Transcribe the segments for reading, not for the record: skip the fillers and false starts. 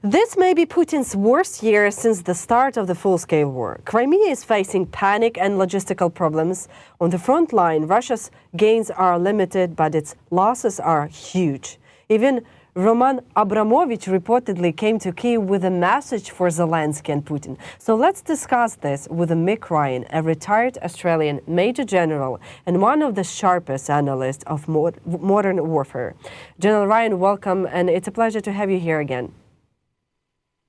This may be Putin's worst year since the start of the full-scale war. Crimea is facing panic and logistical problems. On the front line, Russia's gains are limited, but its losses are huge. Even Roman Abramovich reportedly came to Kyiv with a message for Zelensky and Putin. So let's discuss this with Mick Ryan, a retired Australian Major General and one of the sharpest analysts of modern warfare. General Ryan, welcome, and it's a pleasure to have you here again.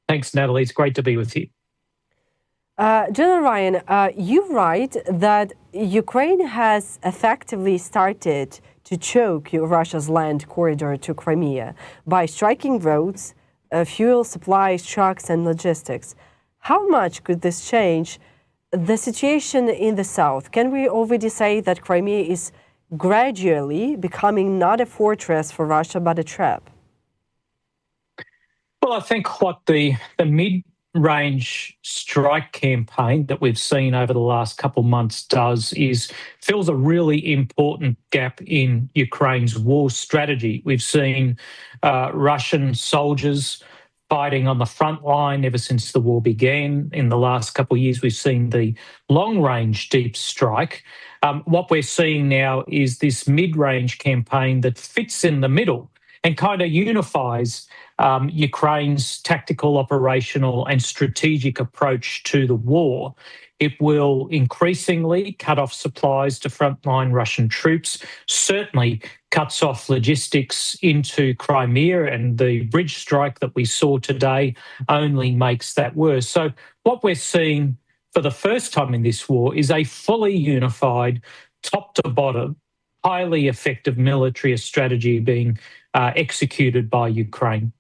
Thanks, Natalie. It's great to be with you. General Ryan, you write that Ukraine has effectively started to choke Russia's land corridor to Crimea by striking roads, fuel supplies, trucks, and logistics. How much could this change the situation in the south? Can we already say that Crimea is gradually becoming not a fortress for Russia, but a trap? Well, I think what the mid-range strike campaign that we've seen over the last couple of months does is fills a really important gap in Ukraine's war strategy. We've seen Russian soldiers fighting on the front line ever since the war began. In the last couple of years, we've seen the long-range deep strike. What we're seeing now is this mid-range campaign that fits in the middle and kind of unifies Ukraine's tactical, operational and strategic approach to the war. It will increasingly cut off supplies to frontline Russian troops, certainly cuts off logistics into Crimea, and the bridge strike that we saw today only makes that worse. So what we're seeing for the first time in this war is a fully unified, top to bottom, highly effective military strategy being executed by Ukraine.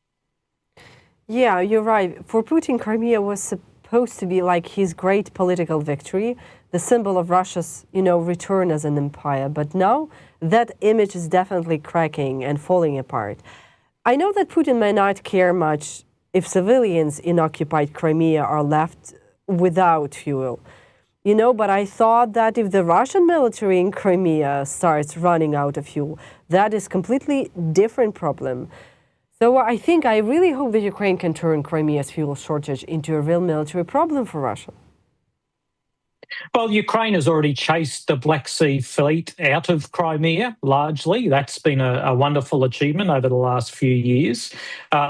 Yeah, you're right. For Putin, Crimea was supposed to be like his great political victory, the symbol of Russia's, return as an empire. But now that image is definitely cracking and falling apart. I know that Putin may not care much if civilians in occupied Crimea are left without fuel. But I thought that if the Russian military in Crimea starts running out of fuel, that is completely different problem. So I really hope that Ukraine can turn Crimea's fuel shortage into a real military problem for Russia. Well, Ukraine has already chased the Black Sea fleet out of Crimea, largely. That's been a wonderful achievement over the last few years.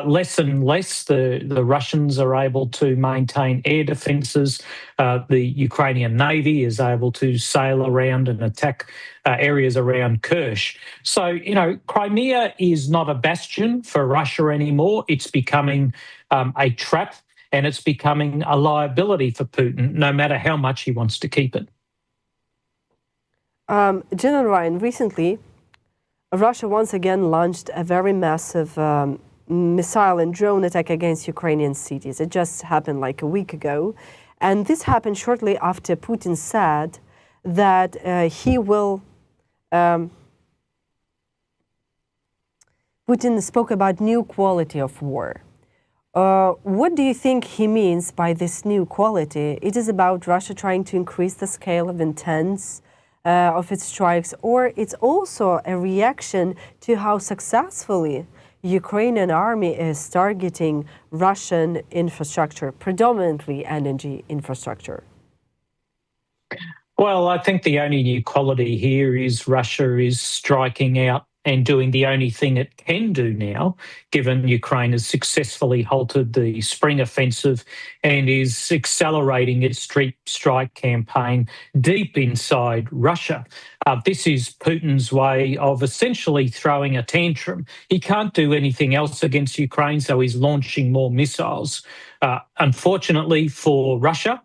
Less and less, the Russians are able to maintain air defences. The Ukrainian Navy is able to sail around and attack areas around Kerch. So, Crimea is not a bastion for Russia anymore. It's becoming a trap. And it's becoming a liability for Putin, no matter how much he wants to keep it. General Ryan, recently, Russia once again launched a very massive missile and drone attack against Ukrainian cities. It just happened like a week ago. And this happened shortly after Putin said that Putin spoke about new quality of war. What do you think he means by this new quality? It is about Russia trying to increase the scale of intents of its strikes, or it's also a reaction to how successfully Ukrainian army is targeting Russian infrastructure, predominantly energy infrastructure? Well, I think the only new quality here is Russia is striking out and doing the only thing it can do now, given Ukraine has successfully halted the spring offensive and is accelerating its street strike campaign deep inside Russia. This is Putin's way of essentially throwing a tantrum. He can't do anything else against Ukraine, so he's launching more missiles. Unfortunately for Russia,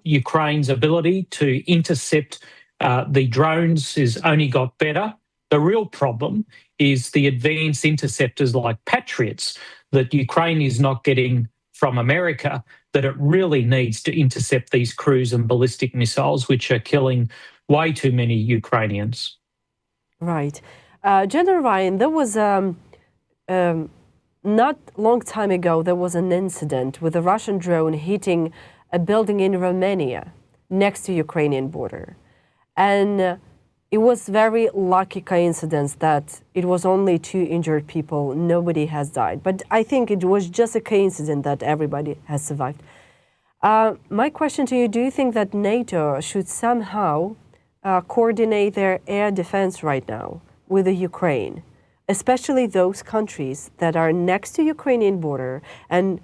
Ukraine's ability to intercept the drones has only got better. The real problem is the advanced interceptors like Patriots that Ukraine is not getting from America, that it really needs to intercept these cruise and ballistic missiles, which are killing way too many Ukrainians. Right. General Ryan, there was, not long time ago, there was an incident with a Russian drone hitting a building in Romania next to Ukrainian border. And it was very lucky coincidence that it was only 2 injured people. Nobody has died. But I think it was just a coincidence that everybody has survived. My question to you, do you think that NATO should somehow coordinate their air defense right now with the Ukraine, especially those countries that are next to Ukrainian border, and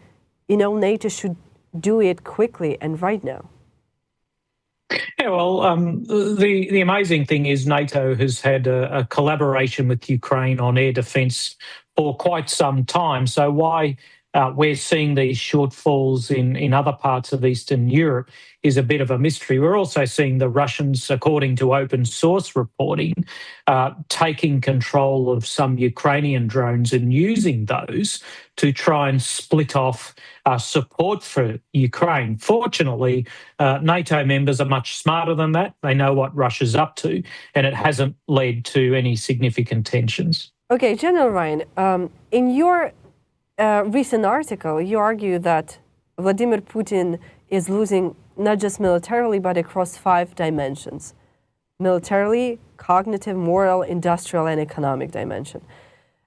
NATO should do it quickly and right now? Yeah, well, the amazing thing is NATO has had a collaboration with Ukraine on air defence for quite some time. So why we're seeing these shortfalls in other parts of Eastern Europe is a bit of a mystery. We're also seeing the Russians, according to open source reporting, taking control of some Ukrainian drones and using those to try and split off support for Ukraine. Fortunately, NATO members are much smarter than that. They know what Russia's up to, and it hasn't led to any significant tensions. Okay, General Ryan, in your recent article, you argue that Vladimir Putin is losing not just militarily, but across 5 dimensions: militarily, cognitive, moral, industrial, and economic dimension.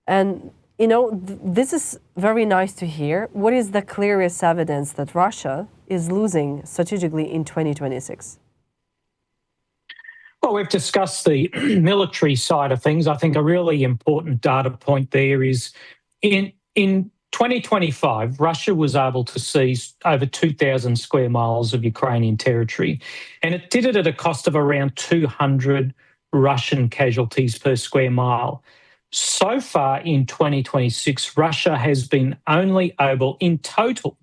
And, this is very nice to hear. What is the clearest evidence that Russia is losing strategically in 2026? Well, we've discussed the military side of things. I think a really important data point there is in 2025, Russia was able to seize over 2,000 square miles of Ukrainian territory, and it did it at a cost of around 200 Russian casualties per square mile. So far in 2026, Russia has been only able in total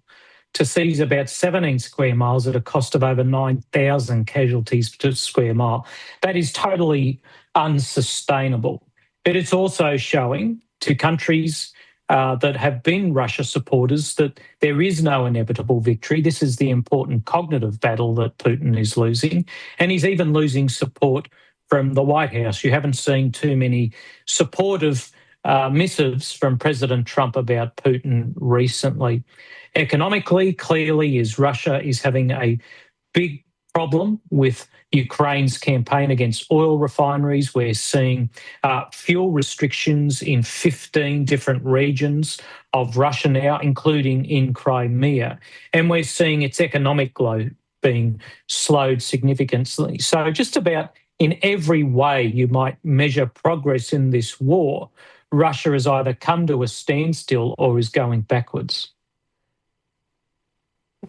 to seize about 17 square miles at a cost of over 9,000 casualties per square mile. That is totally unsustainable. But it's also showing to countries that have been Russia supporters that there is no inevitable victory. This is the important cognitive battle that Putin is losing. And he's even losing support from the White House. You haven't seen too many supportive missives from President Trump about Putin recently. Economically, clearly, Russia is having a big problem with Ukraine's campaign against oil refineries. We're seeing fuel restrictions in 15 different regions of Russia now, including in Crimea. And we're seeing its economic growth being slowed significantly. So just about in every way you might measure progress in this war, Russia has either come to a standstill or is going backwards.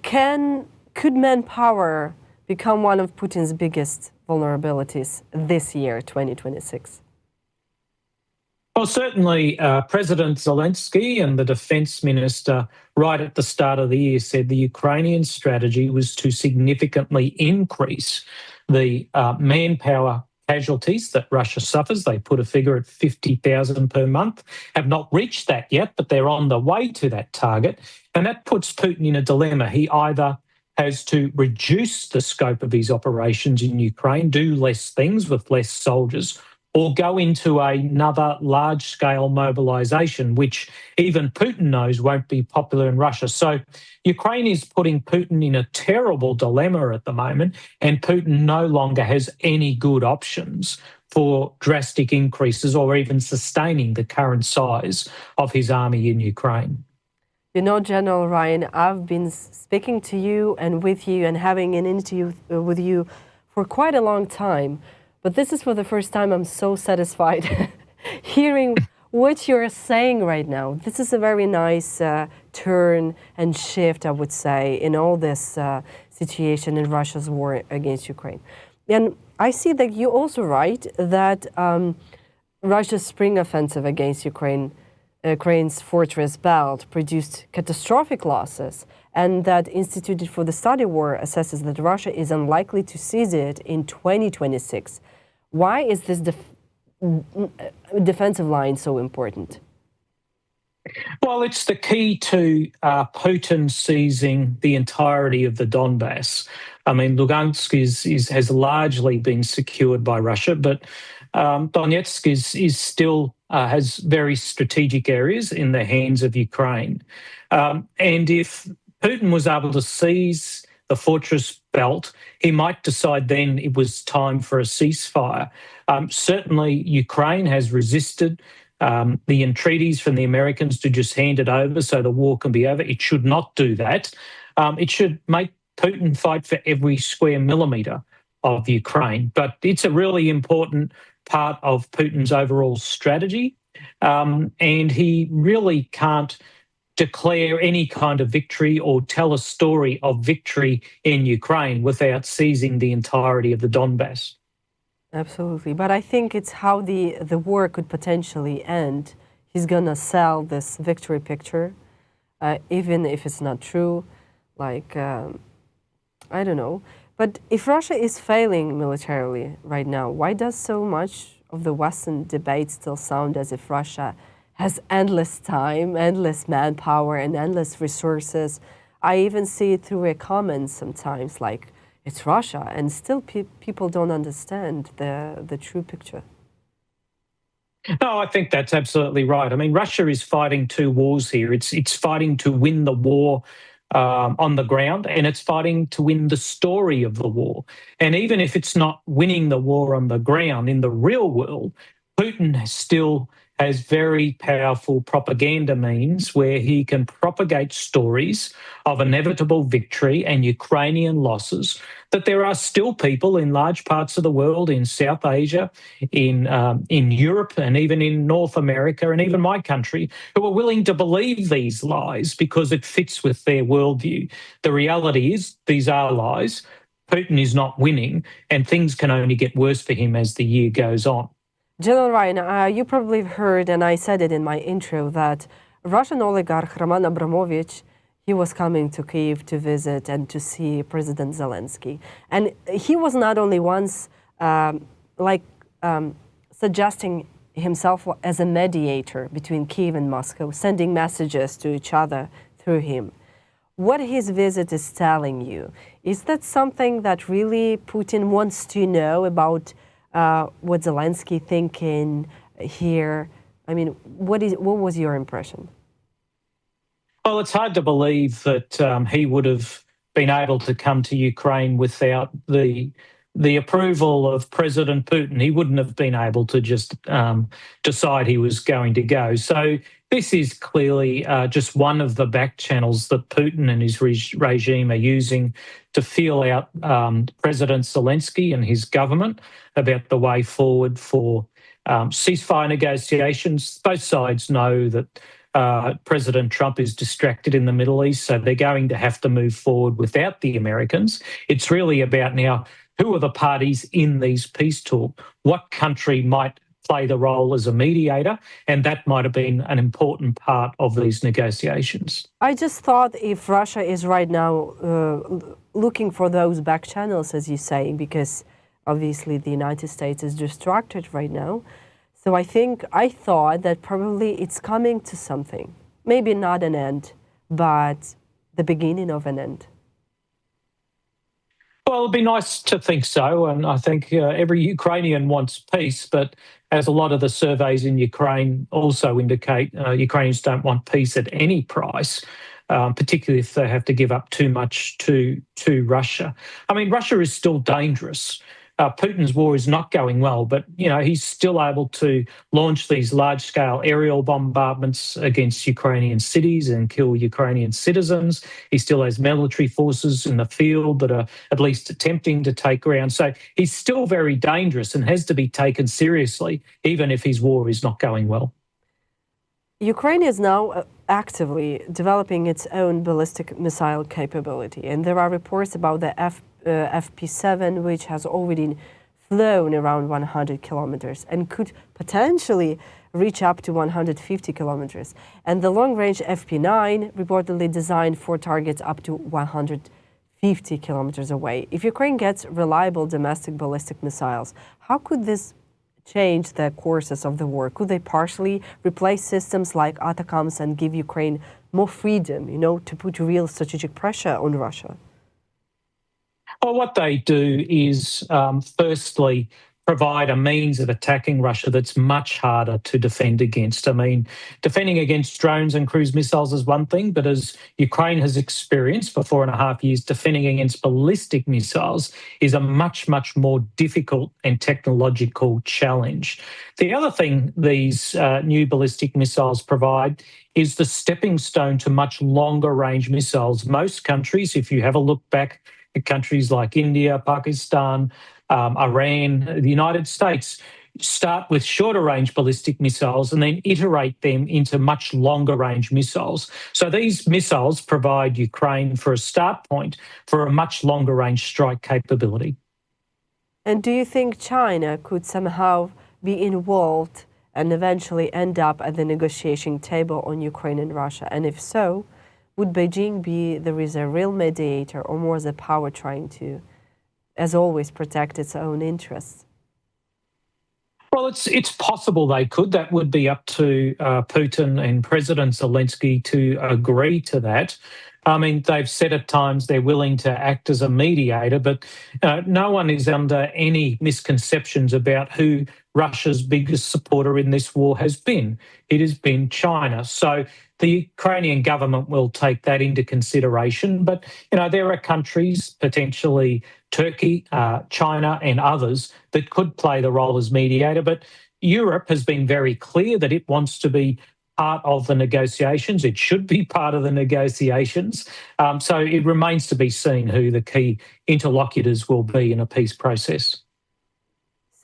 Could Manpower become one of Putin's biggest vulnerabilities this year, 2026? Well, certainly President Zelensky and the defence minister right at the start of the year said the Ukrainian strategy was to significantly increase the manpower casualties that Russia suffers. They put a figure at 50,000 per month, have not reached that yet, but they're on the way to that target. And that puts Putin in a dilemma. He either has to reduce the scope of his operations in Ukraine, do less things with less soldiers, or go into another large-scale mobilization, which even Putin knows won't be popular in Russia. So Ukraine is putting Putin in a terrible dilemma at the moment, and Putin no longer has any good options for drastic increases or even sustaining the current size of his army in Ukraine. General Ryan, I've been speaking to you and with you and having an interview with you for quite a long time. But this is for the first time I'm so satisfied hearing what you're saying right now. This is a very nice turn and shift, I would say, in all this situation in Russia's war against Ukraine. And I see that you also write that Russia's spring offensive against Ukraine's fortress belt produced catastrophic losses, and that Institute for the Study War assesses that Russia is unlikely to seize it in 2026. Why is this defensive line so important? Well, it's the key to Putin seizing the entirety of the Donbas. I mean, Lugansk has largely been secured by Russia, but Donetsk is still has very strategic areas in the hands of Ukraine. And if Putin was able to seize the the fortress belt, he might decide then it was time for a ceasefire. Certainly, Ukraine has resisted the entreaties from the Americans to just hand it over so the war can be over. It should not do that. It should make Putin fight for every square millimetre of Ukraine. But it's a really important part of Putin's overall strategy. And he really can't declare any kind of victory or tell a story of victory in Ukraine without seizing the entirety of the Donbas. Absolutely. But I think it's how the war could potentially end. He's going to sell this victory picture, even if it's not true. Like, I don't know. But if Russia is failing militarily right now, why does so much of the Western debate still sound as if Russia has endless time, endless manpower, and endless resources? I even see it through a comment sometimes, like, it's Russia, and still people don't understand the true picture. No, I think that's absolutely right. I mean, Russia is fighting two wars here. It's fighting to win the war on the ground, and it's fighting to win the story of the war. And even if it's not winning the war on the ground, in the real world, Putin still has very powerful propaganda means where he can propagate stories of inevitable victory and Ukrainian losses, that there are still people in large parts of the world, in South Asia, in Europe, and even in North America, and even my country, who are willing to believe these lies because it fits with their worldview. The reality is these are lies. Putin is not winning, and things can only get worse for him as the year goes on. General Ryan, you probably heard, and I said it in my intro, that Russian oligarch Roman Abramovich, he was coming to Kyiv to visit and to see President Zelensky. And he was not only once suggesting himself as a mediator between Kyiv and Moscow, sending messages to each other through him. What his visit is telling you, is that something that really Putin wants to know about what Zelensky thinking here? I mean, what was your impression? Well, it's hard to believe that he would have been able to come to Ukraine without the approval of President Putin. He wouldn't have been able to just decide he was going to go. So this is clearly just one of the back channels that Putin and his regime are using to feel out President Zelensky and his government about the way forward for ceasefire negotiations. Both sides know that President Trump is distracted in the Middle East, so they're going to have to move forward without the Americans. It's really about now, who are the parties in these peace talks? What country might play the role as a mediator? And that might have been an important part of these negotiations. I just thought if Russia is right now looking for those back channels, as you say, because obviously the United States is distracted right now. So I thought that probably it's coming to something. Maybe not an end, but the beginning of an end. Well, it'd be nice to think so, and I think every Ukrainian wants peace, but as a lot of the surveys in Ukraine also indicate, Ukrainians don't want peace at any price, particularly if they have to give up too much to Russia. I mean, Russia is still dangerous. Putin's war is not going well, but he's still able to launch these large-scale aerial bombardments against Ukrainian cities and kill Ukrainian citizens. He still has military forces in the field that are at least attempting to take ground. So he's still very dangerous and has to be taken seriously, even if his war is not going well. Ukraine is now actively developing its own ballistic missile capability, and there are reports about the FP7, which has already flown around 100 kilometers and could potentially reach up to 150 kilometers. And the long-range FP9 reportedly designed for targets up to 150 kilometers away. If Ukraine gets reliable domestic ballistic missiles, how could this change the courses of the war? Could they partially replace systems like ATACMS and give Ukraine more freedom, to put real strategic pressure on Russia? Well, what they do is, firstly, provide a means of attacking Russia that's much harder to defend against. I mean, defending against drones and cruise missiles is one thing, but as Ukraine has experienced for 4.5 years, defending against ballistic missiles is a much, much more difficult and technological challenge. The other thing these new ballistic missiles provide is the stepping stone to much longer range missiles. Most countries, if you have a look back at countries like India, Pakistan, Iran, the United States, start with shorter range ballistic missiles and then iterate them into much longer range missiles. So these missiles provide Ukraine for a start point for a much longer range strike capability. And do you think China could somehow be involved and eventually end up at the negotiation table on Ukraine and Russia? And if so, would Beijing be a real mediator or more the power trying to, as always, protect its own interests? Well, it's possible they could. That would be up to Putin and President Zelensky to agree to that. I mean, they've said at times they're willing to act as a mediator, but no one is under any misconceptions about who Russia's biggest supporter in this war has been. It has been China. So the Ukrainian government will take that into consideration. But, there are countries, potentially Turkey, China and others, that could play the role as mediator. But Europe has been very clear that it wants to be part of the negotiations. It should be part of the negotiations. So it remains to be seen who the key interlocutors will be in a peace process.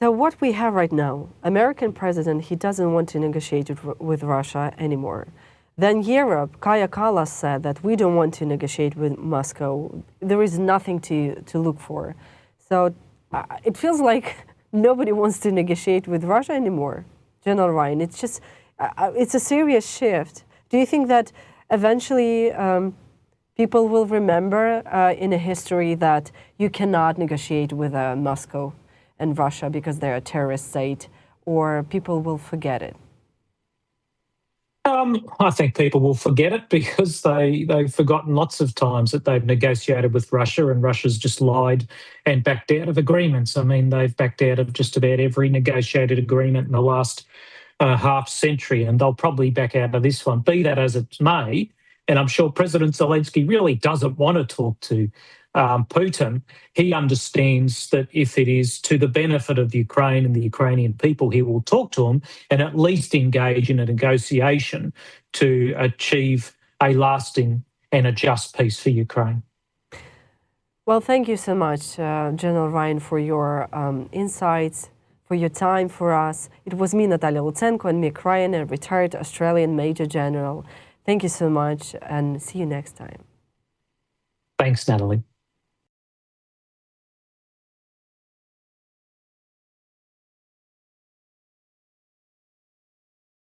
So what we have right now, American president, he doesn't want to negotiate with Russia anymore. Then Europe, Kaja Kallas said that we don't want to negotiate with Moscow. There is nothing to look for. So it feels like nobody wants to negotiate with Russia anymore. General Ryan, it's just, it's a serious shift. Do you think that eventually people will remember in a history that you cannot negotiate with Moscow and Russia because they're a terrorist state, or people will forget it? I think people will forget it because they've forgotten lots of times that they've negotiated with Russia and Russia's just lied and backed out of agreements. I mean, they've backed out of just about every negotiated agreement in the last half century, and they'll probably back out of this one. Be that as it may, and I'm sure President Zelensky really doesn't want to talk to Putin. He understands that if it is to the benefit of Ukraine and the Ukrainian people, he will talk to them and at least engage in a negotiation to achieve a lasting and a just peace for Ukraine. Well, thank you so much, General Ryan, for your insights, for your time for us. It was me, Nataliia Lutsenko, and Mick Ryan, a retired Australian Major General. Thank you so much, and see you next time. Thanks, Natalie.